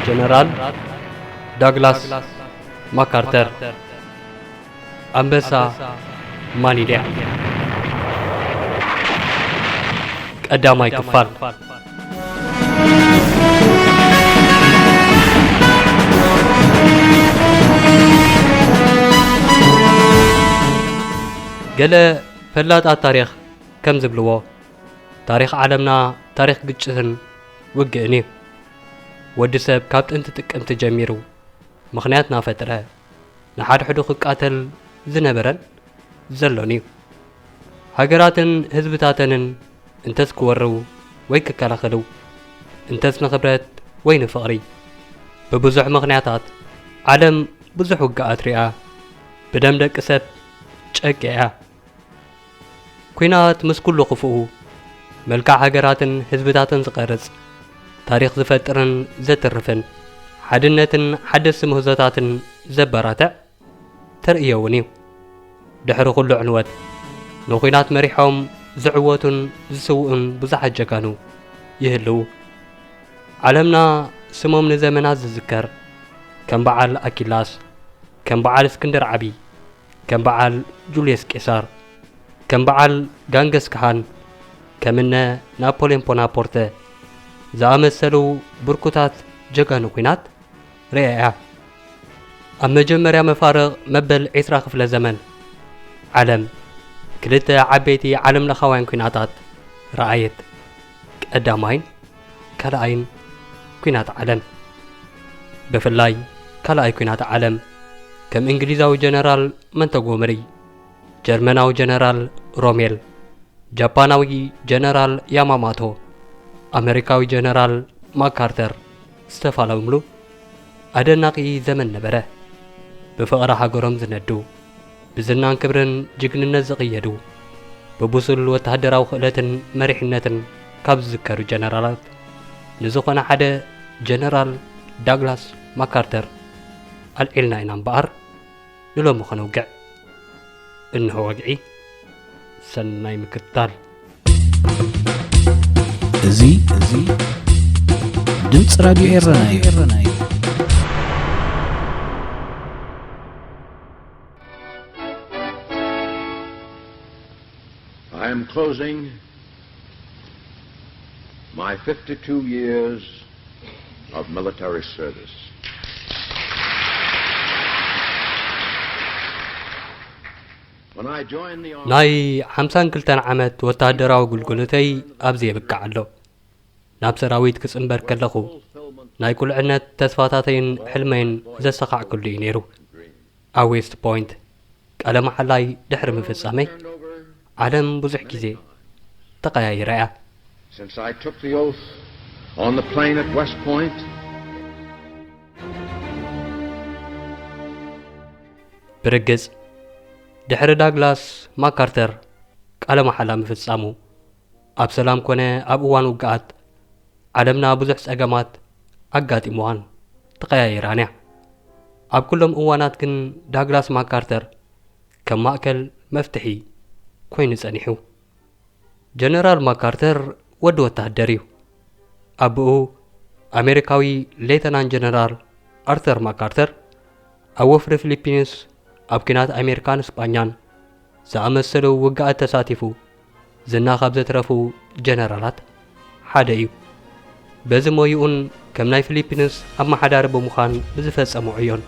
جنرال داغلاس ماكارتر أنبسا مانيليا قدامي كفار قال فلات التاريخ كم زبلوه تاريخ عالمنا تاريخ قجتن وقعني ودي سب كابت انت تقمت جميرو مخنياتنا فترة نحاد حدوخ قاتل زنبرن زلوني هاجراتن هزبتاتن انتس كورو ويك كلاخلو انتس نخبرت وين فقري ببزح مخنياتات عالم بزح وقعات رئة بدم دك سب شقيا كوينات مس كله قفوه ملكع هاجراتن هزبتاتن زقرص تاريخ زفترن زترفن حدنتن حدث مهزتاتن زبراتا ترئيوني دحر كل عنوات نخينات مريحهم زعوتن زسوءن بزح جكانو يهلو عالمنا سموم نزمنات زذكر كم بعال أكيلاس كم بعال اسكندر عبي كم بعال جوليوس قيصر كم بعال غانغس كهان كمنا نابولين بونابورت زامسلو بركوتات جكانو كينات رئيا أما جمريا مفارغ مبل عسرا خفل زمن عالم كلتا عبيتي عالم لخوان كيناتات رأيت قدامين كلاين كينات عالم بفلاي كلاي كينات عالم كم انجليزاوي جنرال منتغومري جرمناوي جنرال روميل جاباناوي جنرال ياماماتو أمريكاوي جنرال ماكارتر استفالو ملو أدناقي زمن نبره بفقر هاجرهم زندو بزنان كبرن جقننا زقيدو ببوصل وتهدراو خلتن مريحنتن كاب ذكرو جنرالات نزقنا حدا جنرال داغلاس ماكارتر الإلنا إنام بار نلو مخنو قع إنه وقعي سناي مكتال زي دمت راديو إيراناي I am closing my 52 years of military service. When I joined the army, ناي 52 عامت وتهدراو قلقلتي أبزي بكعلو ناب سراويت كسنبر كلخو ناي كل عنت تسفاتاتين حلمين زسقع كل نيرو أويست بوينت على محلاي دحر من فسامي عالم بزح كيزي تقايا رأي since I took the oath on the plain at West Point, برجز دحر داغلاس ماكارتر على محلا مفسامو أب سلام كونه أب وان وقعت عالمنا بزح سأقامات أقات إموان تقايا إيرانيا أب كلهم أوانات كن داغلاس ماكارتر كم مأكل مفتحي كوينس أنيحو جنرال ماكارتر ودو التهدريو أبو أمريكاوي ليتنان جنرال أرثر ماكارتر أوفر فيليبينس أبكنات أمريكان سبانيان زعمسلو وقعت تساتفو زنا خبزة رفو جنرالات حاديو بزمو يقون كم ناي فيليبينس أما حدار بمخان بزفز أموعيون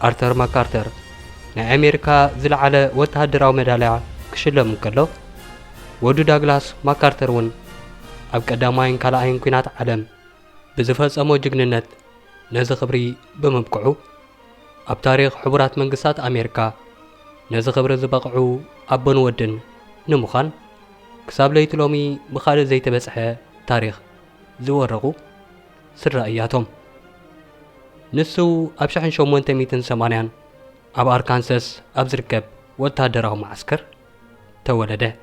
أرثر ماكارتر نا أمريكا زل على وتهدراو مدالع كشلم مكلو ودو داغلاس ماكارتر ون أب قدامين كلاين كينات عالم بزفز أمو جغننت نزي خبري بمبقعو أب تاريخ حبرات منقصات أمريكا نزي خبري زبقعو أبن ودن نمخان كساب ليت لومي بخالد زي تبسحة تاريخ زورغو سر رأياتهم نسو أبشحن شومون تميتن سمانيان أب أركانساس أب زركب وتهدراو معسكر تولده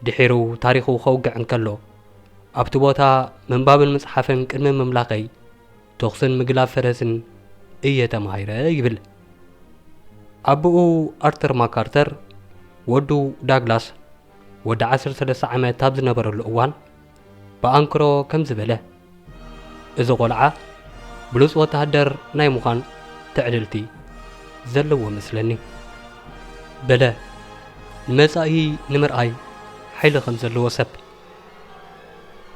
دحيرو تاريخو خوقع انكلو أبتبوتا من باب المصحفن كلمة مملاقي تخصن مقلاب فرسن إيه تمهيرة يبل أبو أرثر ماكارتر ودو داغلاس ود 13 عامات تاب زنبر الأوان بأنكرو كم زبله إذا قلعة بلوص وتهدر ناي مخان تعدلتي زلو مسلني بلا المسائي نمرأي حيل خمزلو سب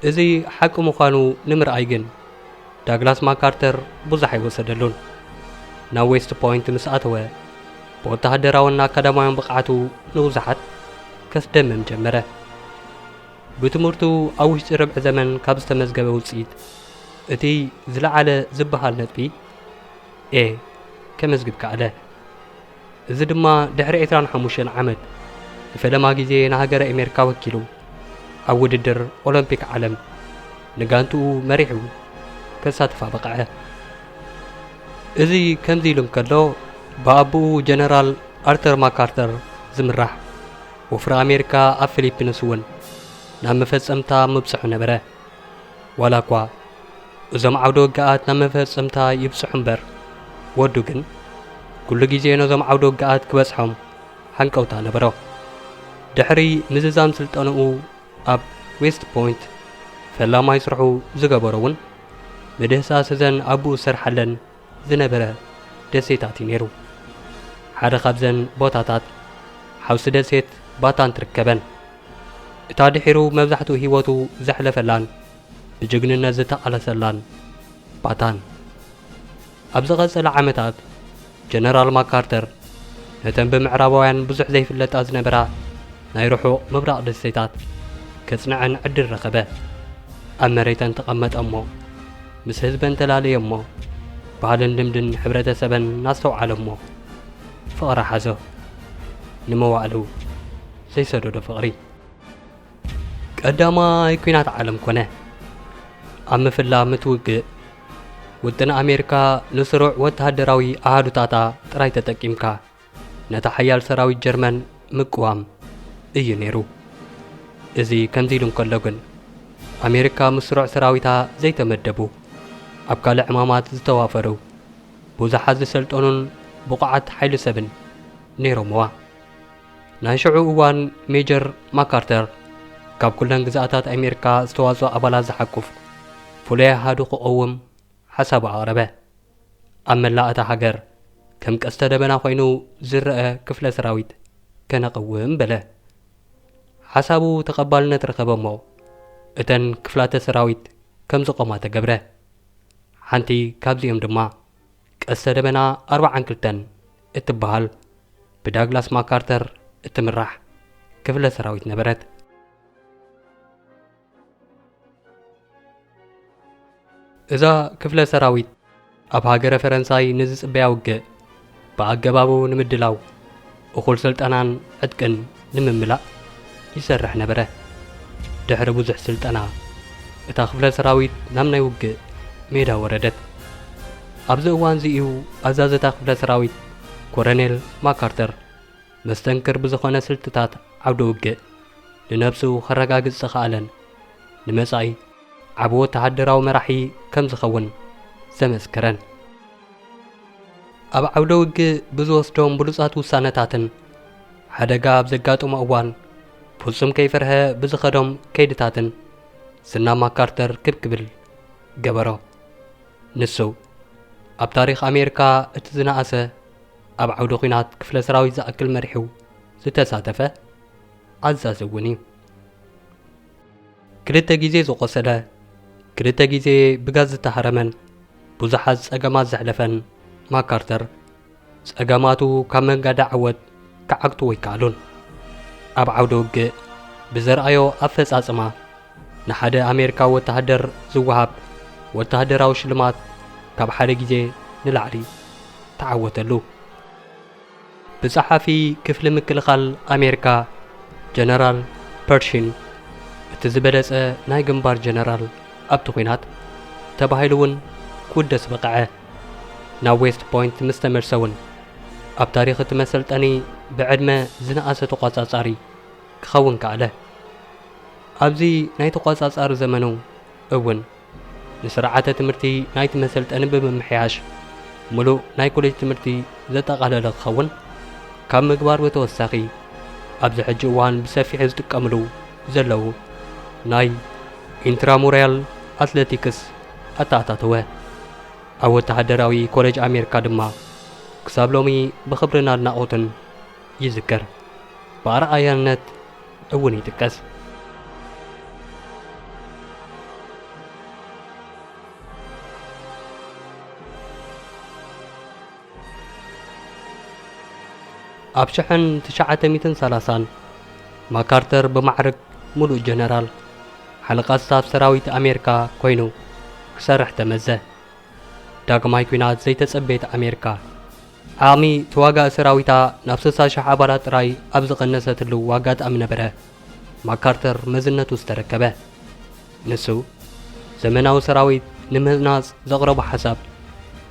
إذي حق مخانو نمرأي جن داغلاس ماكارتر بزحي وسدلون نا ويست بوينت مسأتوه بوتهدراونا كدمايون بقعتو نوزحت كسدمم جمره بتمرتو أوش ربع زمن كابست مزجبه وصيد اتي زلعله زبحال نطبي كمزجب كعله إذا دما دحري 25 عمد فلما جيزي نهاجر أمريكا وكيلو أو وددر أولمبيك عالم نجانتو مريحو كساتفا بقعه إذي كم زيلم كله بابو جنرال أرثر ماكارتر زمرح وفرا أمريكا أفليبينسون نعم فسمتا مبسح نبره ولا كوا إذا معودو قاعد نعم فسمتا يبسح نبر ودوغن كل جيزي نظام عودو قاعد كبسحهم حنكوتا نبرو دحري نزام سلطانو أب ويست بوينت فلا ما يسرحو زقبرون بدهسا سزن أبو سرحلن زنبره دسيتاتي نيرو حدا خبزن بوتاتات حوس دسيت باتان تركبن اتا دحيرو مبزحتو هيوتو زحلفلان بجغننا زتا على سلان باتان أبزغزل عامتات جنرال ماكارتر نتن بمعرابوين بزح زي فلت أزنبرا نايروحو مبرق دسيتات كسنعن عد الرخبة أما ريتن تقمت أمو مس هزبن تلالي أمو بعدن دمدن حبرة سبن ناسو عالمو فقرا حزو نمو علو سيسدو دو فقري قداما يكوينات عالم كونه أما فلا متوقع ودن أمريكا نسرع وتهدراوي أهدو تاتا تراي تتكيمكا نتحيال سراوي جرمن مقوام نيرو إذي كنزيلون كلوغن أمريكا مسرع سراويتا زي تمدبو أبكال عمامات زتوافرو بوزحاز سلطانون بقعة حيل سبن نيرو موا ناشعو اوان ميجر ماكارتر كاب كلن جزاتات أمريكا استوازو أبالا زحكوف فوليه هادو قوم حسب عربه أما لا أتحجر كم كاستدبنا خوينو زرقة كفلة سراويت كان قوم بلا حسابو تقبلنا ترخبمو اتن كفلات سراويت كم زقما تقبره حانتي كابزيهم دما كاستدبنا 4 كلتن اتبهال بداغلاس ماكارتر اتمرح كفلة سراويت نبرت إذا كفلة سراويت أب هاجر فرنساي نزس بياوجه بأجبابو نمدلاو وخل سلطانان عدكن نمملا يسرح نبره دحر بوزح سلطانا اتا كفلة سراويت نامنا يوجه ميدا وردت أبز اوان زيو أزازتا كفلة سراويت كورنيل ماكارتر مستنكر بزخونة سلطتات عودو وجه لنفسو خرقاق السخالن نمساي عبو تحدراو مرحي كم زخون زمسكرن أب عودو وجه بزوستوم بلوصات وسانتاتن حدقا بزقاتو مأوان فلسم كيفرها بزخدوم كيدتاتن سنا ماكارتر كبكبل قبرو نسو أب تاريخ أمريكا اتزناقسه أب عودو قينات كفلة سراوي زأكل مرحو ستساتفه عزازوني كلتا جيزي زوقسده كلتا جيزي بغاز تحرمن بوزحاز أقامات زحلفن ماكارتر أقاماتو كامن قاد عود كعقتو ويكالون أب عودو وجه بزرعيو أفز أزما نحد أمريكا وتهدر زوهاب وتهدراو شلمات كاب حد جيزي نلعري تعودلو بصحافي كفل مكلخال أمريكا جنرال بيرشين اتزبدس ناي جنبار جنرال أبتو خينات تباهيلون كودس بقعه نا ويست بوينت مستمر سون أب تاريخ تمثلتني بعدما زنقاسة تقاصاصاري كخون كعله أبزي ناي تقاصاصار زمنو أون نسرعات تمرتي ناي تمثلتني بمحياش ملو ناي كوليج تمرتي زتقالل خون كم مقبار وتوساقي أبز حجوان بسفي حزت كاملو زلو ناي انتراموريال أتلتيكس أتاتاتوه ኣብ ወተሃደራዊ ኮሌጅ ኣሜሪካ ድማ ክሳብ ሎሚ ብኽብርን ኣድናቖትን ይዝከር። ብኣርኣያነት እውን ይጥቀስ። ኣብ 1930 ማካርተር ብማዕርግ ሙሉእ ጀነራል ሓለቓ ስታፍ ሰራዊት ኣሜሪካ ኮይኑ ክሰርሕ ተመዘ። ዳግማይ ኩናት ዘይተጸበየት ኣሜሪካ ዓቕሚ ተዋጋእ ሰራዊታ ናብ 60,000 ኣባላት ጥራይ ኣብ ዝቐነሰትሉ ኣጋጣሚ ነበረ ማካርተር መዝነቱ ዝተረከበ። ንሱ ዘመናዊ ሰራዊት ንምህናጽ ዘቕረቦ ሓሳብ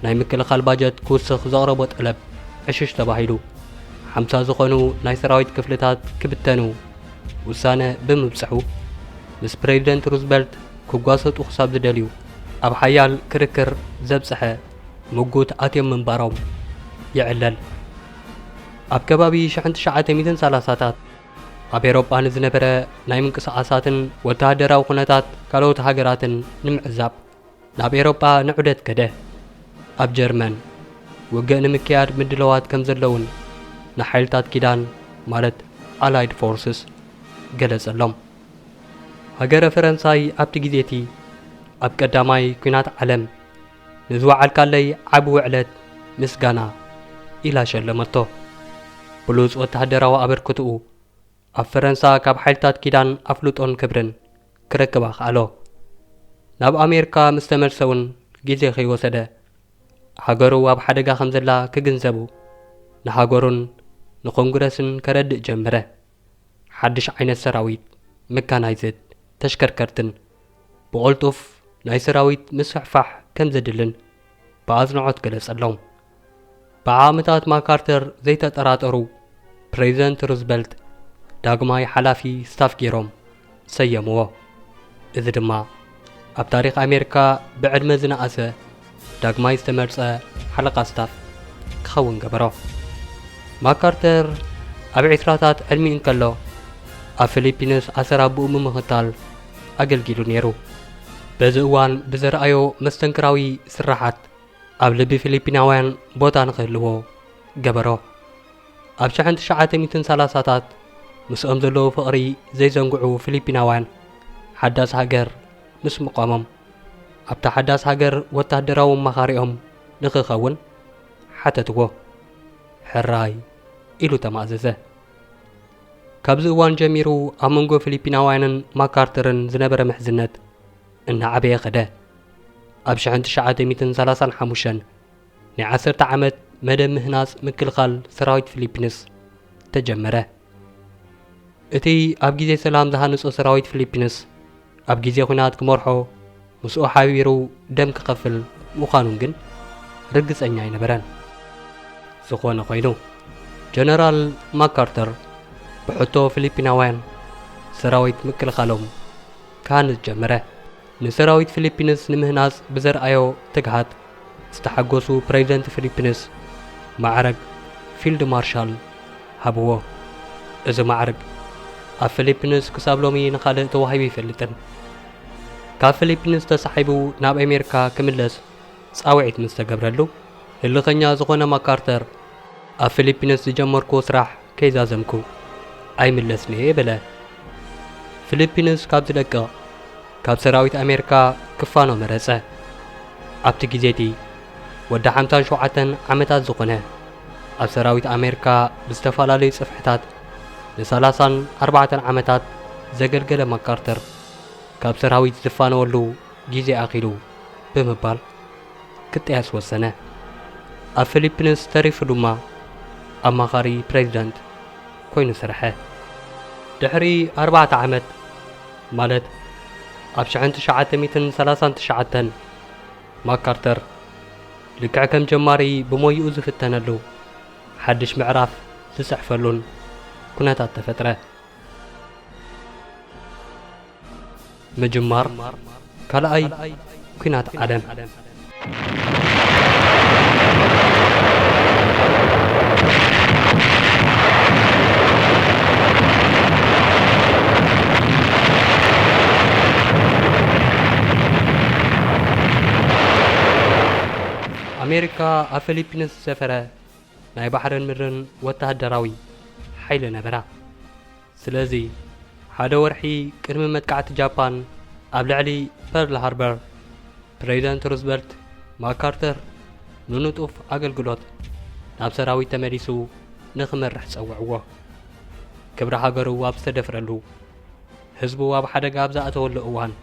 ናይ ምክልኻል ባጀት ክውስኽ ዘቕረቦ ጠለብ ዕሽሽ ተባሂሉ 50 ዝኾኑ ናይ ሰራዊት ክፍልታት ክብተኑ ውሳነ ብምብጽሑ ምስ ፕሬዚደንት ሩዝቨልት ክጓሰጡ ክሳብ ዝደልዩ ኣብ ሓያል ክርክር ዘብጽሐ ምጉት ኣትዮም ምንባሮም ይዕለል። ኣብ ከባቢ 1930ታት ኣብ ኤሮጳ ንዝነበረ ናይ ምንቅስቓሳትን ወተሃደራዊ ኩነታት ካልኦት ሃገራትን ንምዕዛብ ናብ ኤሮጳ ንዑደት ከደ። ኣብ ጀርመን ውግእ ንምክያድ ምድለዋት ከም ዘለውን ንሓይልታት ኪዳን ማለት ኣላይድ ፎርስስ ገለጸሎም። ሃገረ ፈረንሳይ ኣብቲ ግዜቲ ኣብ ቀዳማይ ኩናት ዓለም ንዝወዓልካለይ ዓብ ውዕለት ምስጋና ኢላ ሸለመቶ። ብሉጽ ወተሃደራዊ ኣበርክትኡ ኣብ ፈረንሳ ካብ ሓይልታት ኪዳን ኣፍልጦን ክብርን ክረክባ ኸኣሎ። ናብ ኣሜሪካ ምስ ተመልሰ እውን ግዜ ከይወሰደ ሃገሩ ኣብ ሓደጋ ከም ዘላ ክግንዘቡ ንሃገሩን ንኮንግረስን ከረድእ ጀመረ። ሓድሽ ዓይነት ሰራዊት መካናይዝድ ተሽከርከርትን ብቕልጡፍ ናይ ሰራዊት ምስሕፋሕ ከም ዘድልን ብኣጽንዖት ገለጸሎም። ብዓመታት ማካርተር ዘይተጠራጠሩ ፕሬዚደንት ሩዝቨልት ዳግማይ ሓላፊ ስታፍ ገይሮም ሰየምዎ። እዚ ድማ ኣብ ታሪኽ ኣሜሪካ ብዕድመ ዝነኣሰ ዳግማይ ዝተመርጸ ሓለቓ ስታፍ ክኸውን ገበሮ። ማካርተር ኣብ 20ታት ዕድሚ እንከሎ ኣብ ፊሊፒንስ ኣሰራብኡ ምምኽታል ኣገልጊሉ ነይሩ። በዚ እዋን ብዘረኣዮ መስተንክራዊ ስራሓት ኣብ ልቢ ፊሊፒናውያን ቦታ ንኽህልዎ ገበሮ። ኣብ 1930ታት ምስኦም ዘለዉ ፍቕሪ ዘይዘንግዑ ፊሊፒናውያን ሓዳስ ሃገር ምስ ምቋሞም ኣብታ ሓዳስ ሃገር ወታደራዊ መኻሪኦም ንኽኸውን ሓተትዎ። ሕራይ ኢሉ ተማእዘዘ። ካብዚ እዋን ጀሚሩ ኣብ መንጎ ፊሊፒናውያንን ማካርተርን ዝነበረ ምሕዝነት እናዓበየ ኸደ። ኣብ 1935 ናይ 10 ዓመት መደብ ምህናጽ ምክልኻል ሰራዊት ፊሊፒንስ ተጀመረ። እቲ ኣብ ግዜ ሰላም ዝሃንጾ ሰራዊት ፊሊፒንስ ኣብ ግዜ ኩናት ክመርሖ ምስኡ ሓቢሩ ደም ክኸፍል ምዃኑን ግን ርግጸኛ ኣይነበረን። ዝኾነ ኮይኑ ጀነራል ማካርተር ብሕቶ ፊሊፒናውያን ሰራዊት ምክልኻሎም ካህንጽ ጀመረ። ንሰራዊት ፊሊፒንስ ንምህናጽ ብዘርኣዮ ትግሃት ዝተሓጐሱ ፕሬዚደንት ፊሊፒንስ ማዕረግ ፊልድ ማርሻል ሃብዎ። እዚ ማዕረግ ኣብ ፊሊፒንስ ክሳብ ሎሚ ንኻልእ ተዋሂቡ ይፈልጥን። ካብ ፊሊፒንስ ተሳሒቡ ናብ ኣሜሪካ ክምለስ ጻውዒት ምስ ተገብረሉ ህልኸኛ ዝኾነ ማካርተር ኣብ ፊሊፒንስ ዝጀመርክዎ ስራሕ ከይዛዘምኩ ኣይምለስኒ በለ። ፊሊፒንስ ካብ ዝለቅቕ ካብ ሰራዊት ኣሜሪካ ክፋኖ መረጸ። ኣብቲ ግዜቲ ወዲ 57 ዓመታት ዝኾነ ኣብ ሰራዊት ኣሜሪካ ብዝተፈላለዩ ጽፍሕታት ን34 ዓመታት ዘገልገለ ማካርተር ካብ ሰራዊት ዝፋነወሉ ግዜ ኣኺሉ ብምባል ክጥያስ ወሰነ። ኣብ ፊሊፒንስ ተሪፉ ድማ ኣማኻሪ ፕሬዚደንት ኮይኑ ሰርሐ። ድሕሪ 4 ዓመት ማለት ኣብ 1939 ማካርተር ልክዕ ከም ጀማሪ ብሞይኡ ዝፍተነሉ ሓድሽ ምዕራፍ ዝጽሕፈሉን ኩነታት ተፈጥረ። ምጅማር ካልኣይ ኩናት ዓለም። أمريكا ኣብ ፊሊፒንስ ዝሰፈረ ናይ ባሕርን ምድርን ወተሃደራዊ ሓይሊ ነበራ። ስለዚ ሓደ ወርሒ ቅድሚ መጥቃዕቲ ጃፓን ኣብ ልዕሊ ፐርል ሃርበር ፕሬዚደንት ሩዝቨልት ማካርተር ንንጡፍ ኣገልግሎት ናብ ሰራዊት ተመሊሱ ንኽመርሕ ፀውዕዎ። ክብሪ ሃገሩ ኣብ ዝተደፍረሉ ህዝቡ ኣብ ሓደጋ ኣብ ዝኣተወሉ እዋን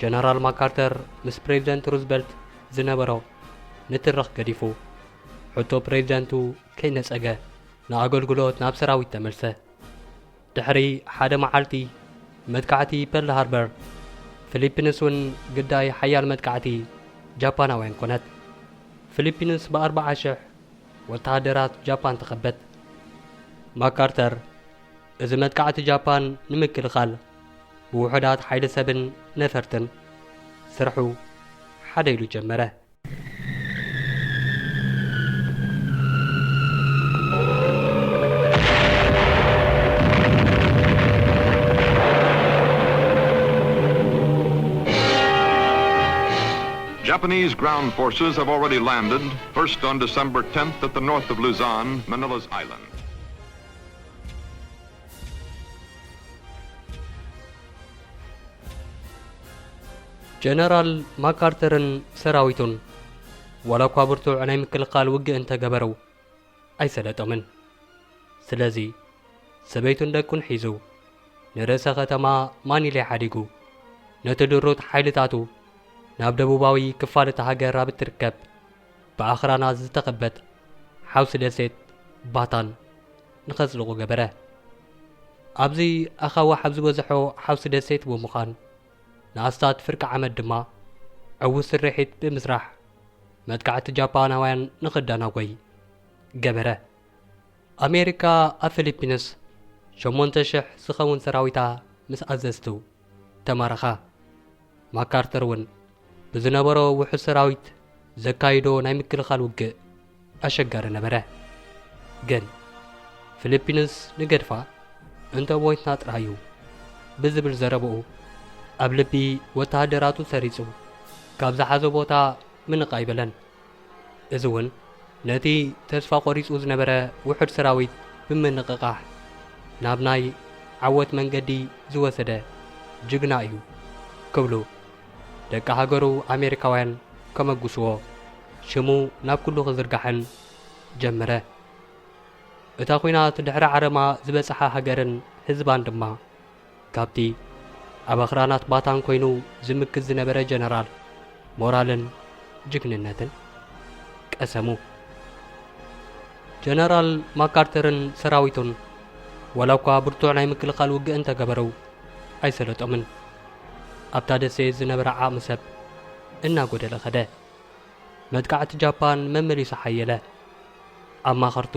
ጀነራል ማካርተር ምስ ፕሬዚደንት ሩዝቨልት ዝነበሮ ንትርኽ ገዲፉ ሕቶ ፕሬዚደንቱ ከይነፀገ ንኣገልግሎት ናብ ሰራዊት ተመልሰ። ድሕሪ ሓደ መዓልቲ መጥቃዕቲ ፐርል ሃርበር ፊሊፒንስ እውን ግዳይ ሓያል መጥቃዕቲ ጃፓናውያን ኮነት። ፊሊፒንስ ብ40,000 ወተሃደራት ጃፓን ተኸበት። ማካርተር እዚ መጥቃዕቲ ጃፓን ንምክልኻል ብውሑዳት ሓይሊ ሰብን ነፈርትን ስርሑ ሓደ ኢሉ ጀመረ። Japanese ground forces have already landed, first on December 10th at the north of Luzon, Manila's island. ጀነራል ማካርተርን ሰራዊቱን ወላ እኳ ብርቱዕ ናይ ምክልኻል ውግእ እንተገበሩ ኣይሰለጦምን። ስለዚ ሰበይቱን ደቁን ሒዙ ንርእሰ ከተማ ማኒላ ሓዲጉ ነቲ ድሩት ሓይልታቱ ናብ ደቡባዊ ክፋል እታ ሃገር ኣብ እትርከብ ብኣኽራናት ዝተኸበት ሓውሲ ደሴት ባታን ንኸጽልቑ ገበረ። ኣብዚ ኣኻውሕ ኣብ ዝበዝሖ ሓውሲ ደሴት ብምዃን ንኣስታት ፍርቂ ዓመት ድማ ዕውስ ስርሒት ብምስራሕ መጥቃዕቲ ጃፓናውያን ንኽዳናጎይ ገበረ። ኣሜሪካ ኣብ ፊሊፒንስ 8,000 ዝኸውን ሰራዊታ ምስ ኣዘዝቱ ተማረኻ። ማካርተር እውን ብዝነበሮ ውሑድ ሰራዊት ዘካይዶ ናይ ምክልኻል ውግእ ኣሸጋሪ ነበረ። ግን ፊሊፒንስ ንገድፋ እንተ ሞይትና ጥራዩ ብዝብል ዘረብኡ ኣብ ልቢ ወተሃደራቱ ሰሪጹ ካብ ዝሓዞ ቦታ ምንቕ ኣይበለን። እዚ እውን ነቲ ተስፋ ቆሪጹ ዝነበረ ውሑድ ሰራዊት ብምንቕቓሕ ናብ ናይ ዓወት መንገዲ ዝወሰደ ጅግና እዩ ክብሉ ደቂ ሃገሩ ኣሜሪካውያን ከመጉስዎ ሽሙ ናብ ኩሉ ክዝርጋሕን ጀመረ። እታ ኹናት ድሕሪ ዓረማ ዝበፅሓ ሃገርን ህዝባን ድማ ካብቲ ኣብ ኣኽራናት ባታን ኮይኑ ዝምክዝ ዝነበረ ጀነራል ሞራልን ጅግንነትን ቀሰሙ። ጀነራል ማካርተርን ሰራዊቱን ወላ እኳ ብርቱዕ ናይ ምክልኻል ውግእ እንተገበሩ ኣይሰለጦምን። ኣብታ ደሴት ዝነበረ ዓቕሚ ሰብ እናጐደለ ኸደ። መጥቃዕቲ ጃፓን መመሊሱ ሓየለ። ኣማኸርቱ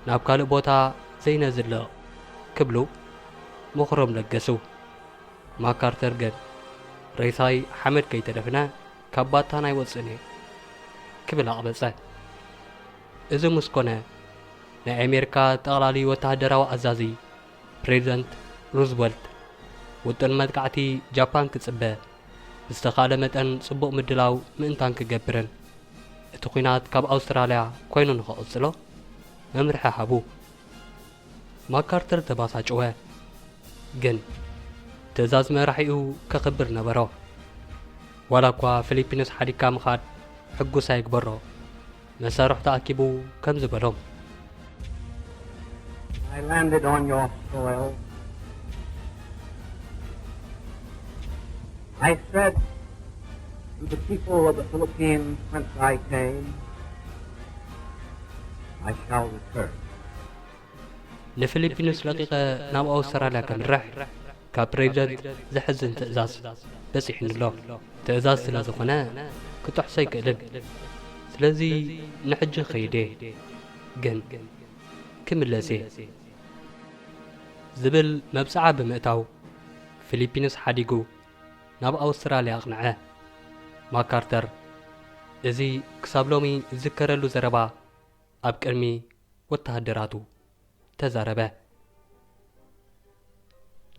ናብ ካልእ ቦታ ዘይነዝልቕ ክብሉ ምኽሮም ለገሱ። ማካርተር ግን ሬሳይ ሓመድ ከይተደፍነ ካብ ባታን ኣይወፅእን እየ ክብል ኣቕበፀ። እዚ ምስ ኮነ ናይ ኣሜሪካ ጠቕላሊ ወተሃደራዊ ኣዛዚ ፕሬዚደንት ሩዝቨልት ውጥን መጥቃዕቲ ጃፓን ክጽበ ብዝተኻለ መጠን ጽቡቕ ምድላው ምእንታን ክገብርን እቲ ኹናት ካብ ኣውስትራልያ ኮይኑ ንኸቕጽሎ መምርሒ ሃቡ። ማካርተር ተባሳጭወ። ግን ትእዛዝ መራሒኡ ከኽብር ነበሮ። ዋላ እኳ ፊሊፒንስ ሓዲካ ምኻድ ሕጉስ ኣይግበሮ መሳርሑ ተኣኪቡ ከም ዝበሎም I landed on your soil. I said to the people of the Philippines whence I came, I shall return. ንፊሊፒንስ ለቂቐ ናብ ኣውስትራልያ ከምርሕ ካብ ፕሬዚደንት ዝሕዝን ትእዛዝ በፂሕንሎ። ትእዛዝ ስለ ዝኾነ ክጥሕሶ ኣይክእልን። ስለዚ ንሕጂ ኸይደ ግን ክምለሴ ዝብል መብፅዓ ብምእታው ፊሊፒንስ ሓዲጉ ናብ ኣውስትራልያ ኣቕንዐ። ማካርተር እዚ ክሳብ ሎሚ ዝከረሉ ዘረባ ኣብ ቅድሚ ወተሃደራቱ ተዛረበ።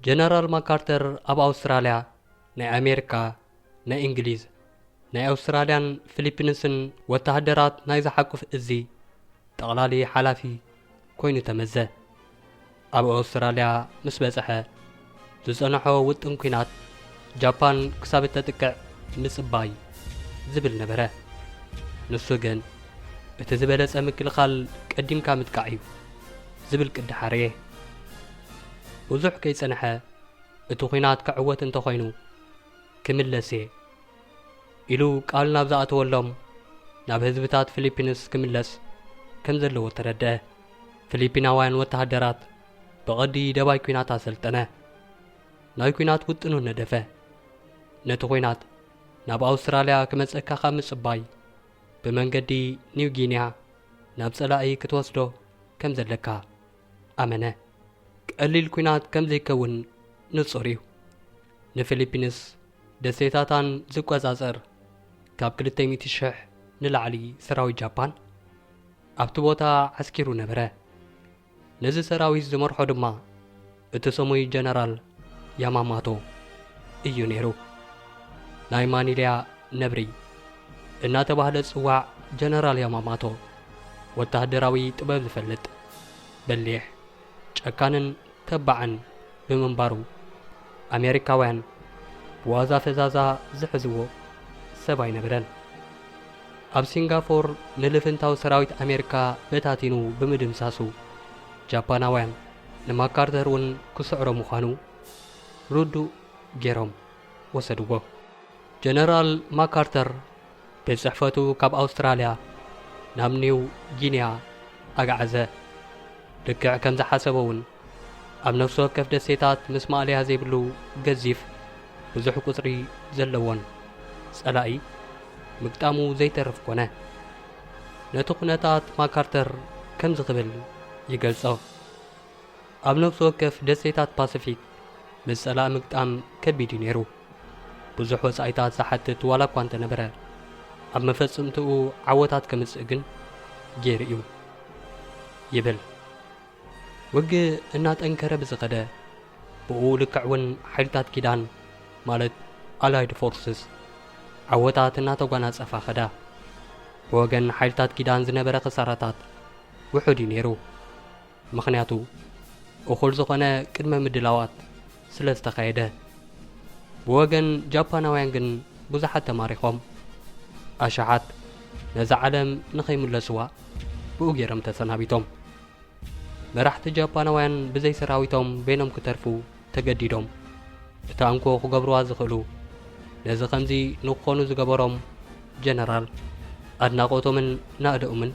ጀነራል ማካርተር ኣብ ኣውስትራልያ ናይ ኣሜሪካ፣ ናይ እንግሊዝ፣ ናይ ኣውስትራልያን ፊሊፒንስን ወተሃደራት ናይ ዝሓቁፍ እዚ ጠቕላሊ ሓላፊ ኮይኑ ተመዘ። ኣብ ኣውስትራልያ ምስ በጽሐ ዝጸንሖ ውጥን ኩናት ጃፓን ክሳብ እተጥቅዕ ምጽባይ ዝብል ነበረ። ንሱ ግን እቲ ዝበለጸ ምክልኻል ቀዲምካ ምጥቃዕ እዩ ዝብል ቅዲ ሓርየ። ብዙሕ ከይጸንሐ እቲ ኩናት ክዕወት እንተኾይኑ ክምለስ እየ ኢሉ ቃል ናብ ዝኣተወሎም ናብ ህዝብታት ፊሊፒንስ ክምለስ ከም ዘለዎ ተረድአ። ፊሊፒናውያን ወተሃደራት ብቐዲ ደባይ ኩናት ኣሰልጠነ። ናይ ኩናት ውጥኑ ነደፈ። ነቲ ኩናት ናብ ኣውስትራልያ ክመጽእካ ካብ ምጽባይ ብመንገዲ ኒው ጊንያ ናብ ጸላኢ ክትወስዶ ከም ዘለካ ኣመነ። ቀሊል ኩናት ከም ዘይከውን ንጹር እዩ። ንፊሊፒንስ ደሴታታን ዝቈጻጸር ካብ 200,000 ንላዕሊ ሰራዊት ጃፓን ኣብቲ ቦታ ዓስኪሩ ነበረ። ነዚ ሰራዊት ዝመርሖ ድማ እቲ ሰሙይ ጀነራል ያማማቶ እዩ ነይሩ። ናይ ማኒልያ ነብሪ እናተባህለ ጽዋዕ ጀነራል ያማማቶ ወተሃደራዊ ጥበብ ዝፈልጥ በሊሕ ጨካንን ተባዕን ብምንባሩ ኣሜሪካውያን ብዋዛ ፈዛዛ ዝሕዝዎ ሰብ ኣይነበረን። ኣብ ሲንጋፖር ንልፍንታዊ ሰራዊት ኣሜሪካ በታቲኑ ብምድምሳሱ ጃፓናውያን ንማካርተር እውን ክስዕሮ ምዃኑ ሩዱእ ገይሮም ወሰድዎ። ጀነራል ማካርተር ቤት ጽሕፈቱ ካብ ኣውስትራልያ ናብ ኒው ጊንያ ኣጋዓዘ። ልክዕ ከም ዝሓሰበ እውን ኣብ ነፍሲ ወከፍ ደሴታት ምስ ማእልያ ዘይብሉ ገዚፍ ብዙሕ ቁጽሪ ዘለዎን ጸላኢ ምግጣሙ ዘይተርፍ ኮነ። ነቲ ኩነታት ማካርተር ከም ዝኽብል ይገልጾ። ኣብ ነፍሲ ወከፍ ደሴታት ፓሲፊክ ምስ ጸላኢ ምግጣም ከቢድ እዩ ነይሩ። ብዙሕ ወጻኢታት ዝሓትት ዋላ እኳ እንተነበረ ኣብ መፈጽምትኡ ዓወታት ከምጽእ ግን ገይሩ እዩ ይብል። ውግእ እናጠንከረ ብዝኸደ ብኡ ልክዕ እውን ሓይልታት ኪዳን ማለት ኣላይድ ፎርስስ ዓወታት እናተጓናጸፋ ኸዳ። ብወገን ሓይልታት ኪዳን ዝነበረ ክሳራታት ውሑድ እዩ ነይሩ። ምኽንያቱ እኹል ዝኾነ ቅድመ ምድላዋት ስለ ዝተኻየደ። ብወገን ጃፓናውያን ግን ብዙሓት ተማሪኾም ኣሽሓት ነዚ ዓለም ንኸይምለስዋ ብኡ ገይሮም ተሰናቢቶም። መራሕቲ ጃፓናውያን ብዘይ ሰራዊቶም በይኖም ክተርፉ ተገዲዶም እቲ ኣንኮ ክገብርዋ ዝኽእሉ ነዚ ከምዚ ንክኾኑ ዝገበሮም ጀነራል ኣድናቆቶምን ናእደኡምን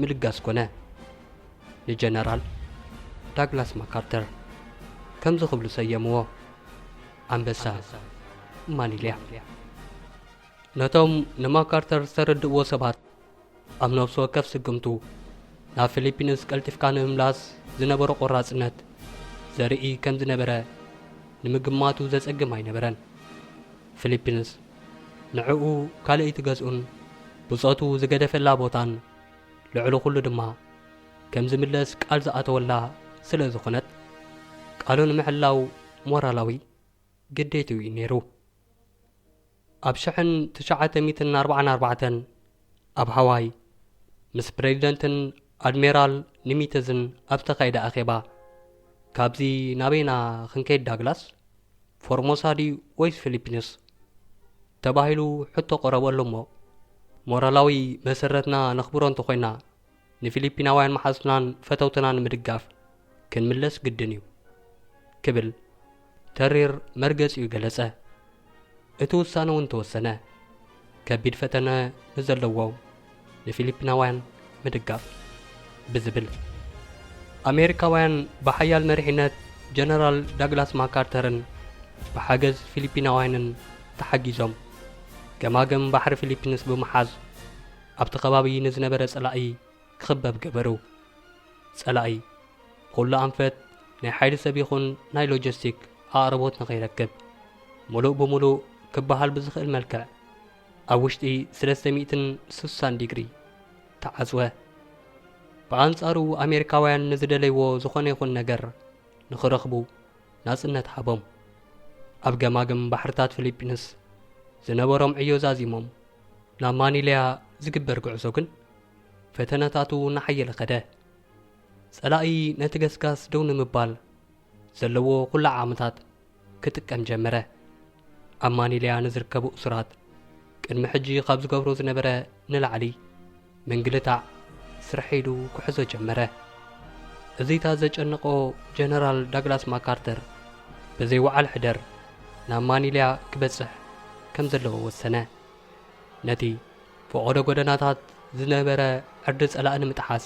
ምልጋስ ኮነ። ንጀነራል ዳግላስ ማካርተር ከም ዝኽብሉ ሰየምዎ ኣንበሳ ማኒልያ። ነቶም ንማካርተር ዝተረድእዎ ሰባት ኣብ ነፍሲ ወከፍ ስግምቱ ናብ ፊሊፒንስ ቀልጢፍካ ንምምላስ ዝነበሮ ቆራጽነት ዘርኢ ከም ዝነበረ ንምግማቱ ዘጸግም ኣይነበረን። ፊሊፒንስ ንዕኡ ካልእቲ ገዝኡን ብጾቱ ዝገደፈላ ቦታን ልዕሊ ኩሉ ድማ ከም ዝምለስ ቃል ዝኣተወላ ስለ ዝኾነት ቃሉ ንምሕላው ሞራላዊ ግዴቱ እዩ ነይሩ። ኣብ 1944 ኣብ ሃዋይ ምስ ፕሬዚደንትን ኣድሚራል ኒሚተዝን ኣብ ዝተኻየደ ኣኼባ ካብዚ ናበይና ክንከይድ ዳግላስ ፎርሞሳ ድዩ ወይስ ፊሊፒንስ ተባሂሉ ሕቶ ቀረበሉ እሞ ሞራላዊ መሰረትና ነኽብሮ እንተኾይና ንፊሊፒናውያን ማሓስናን ፈተውትና ንምድጋፍ ክንምለስ ግድን እዩ ክብል ተሪር መርገጽ እዩ ገለጸ። እቲ ውሳነ እውን ተወሰነ። ከቢድ ፈተነ ንዘለዎም ንፊሊፒናውያን ምድጋፍ ብዝብል ኣሜሪካውያን ብሓያል መሪሕነት ጀነራል ዳግላስ ማካርተርን ብሓገዝ ፊሊፒናውያንን ተሓጊዞም ገማገም ባሕሪ ፊሊፒንስ ብምሓዝ ኣብቲ ከባቢ ንዝነበረ ጸላኢ ክኽበብ ገበሩ። ጸላኢ ኩሉ ኣንፈት ናይ ሓይሊ ሰብ ይኹን ናይ ሎጂስቲክ ኣቕርቦት ንኸይረክብ ሙሉእ ብምሉእ ክበሃል ብዝኽእል መልክዕ ኣብ ውሽጢ 360 ዲግሪ ተዓጽወ። ብኣንጻሩ ኣሜሪካውያን ንዝደለይዎ ዝኾነ ይኹን ነገር ንኽረኽቡ ናጽነት ሃቦም። ኣብ ገማግም ባሕርታት ፊሊፒንስ ዝነበሮም ዕዮ ዛዚሞም ናብ ማኒልያ ዝግበር ጉዕዞ ግን ፈተነታቱ እናሓየለ ኸደ። ጸላኢ ነቲ ገስጋስ ደው ንምባል ዘለዎ ኩላ ዓመታት ክጥቀም ጀመረ። ኣብ ማኒልያ ንዝርከቡ እሱራት ቅድሚ ሕጂ ካብ ዝገብሮ ዝነበረ ንላዕሊ ምንግልታዕ ስርሒዱ ክሕዞ ጀመረ። እዚታ ዘጨነቆ ጀነራል ዳግላስ ማካርተር ብዘይወዓል ሕደር ናብ ማኒልያ ክበጽሕ ከም ዘለዎ ወሰነ። ነቲ ፈቆዶ ጎደናታት ዝነበረ ዕርዲ ጸላኢ ንምጥሓስ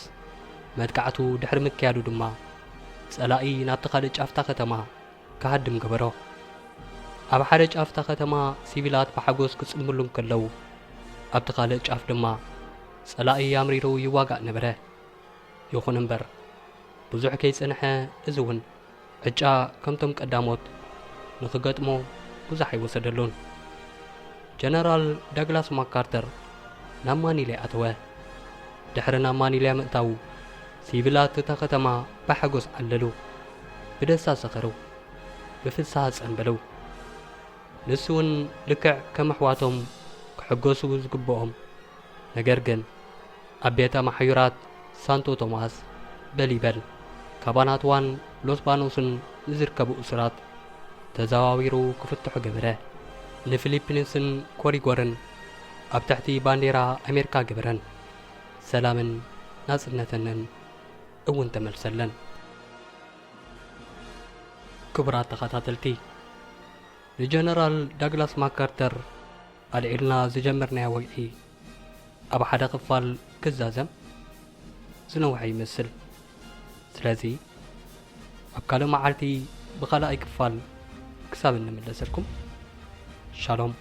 መጥቃዕቱ ድሕሪ ምክያዱ ድማ ጸላኢ ናብቲ ካልእ ጫፍታ ከተማ ክሃድም ገበሮ። ኣብ ሓደ ጫፍታ ከተማ ሲቪላት ብሓጎስ ክጽልምሉ ከለዉ ኣብቲ ካልእ ጫፍ ድማ ጸላኢ ኣምሪሩ ይዋጋእ ነበረ። ይኹን እምበር ብዙሕ ከይጸንሐ እዚ እውን ዕጫ ከምቶም ቀዳሞት ንኽገጥሞ ብዙሕ ኣይወሰደሉን። ጀነራል ዳግላስ ማካርተር ናብ ማኒልያ ኣተወ። ድሕሪ ናብ ማኒልያ ምእታው ሲቪላት እታ ከተማ ብሓጎስ ዓለሉ፣ ብደስታ ሰኸሩ፣ ብፍሳሐ ጸንበሉ። ንሱ እውን ልክዕ ከም ኣሕዋቶም ክሕገሱ ዝግብኦም፣ ነገር ግን ኣብ ቤተ ማሕዩራት ሳንቶ ቶማስ በሊበል ካባናትዋን ሎስባኖስን ንዝርከቡ እሱራት ተዘዋዊሩ ክፍትሑ ገበረ። ንፊሊፒንስን ኮሪጎርን ኣብ ትሕቲ ባንዴራ ኣሜሪካ ገበረን። ሰላምን ናጽነትንን እውን ተመልሰለን። ክቡራት ተኸታተልቲ ንጀነራል ዳግላስ ማካርተር ኣልዒልና ዝጀመርናዮ ወግዒ ኣብ ሓደ ክፋል ክዛዘም ዝነውሐ ይመስል። ስለዚ ኣብ ካልእ መዓልቲ ብኻልኣይ ክፋል ክሳብ እንምለሰልኩም ሻሎም።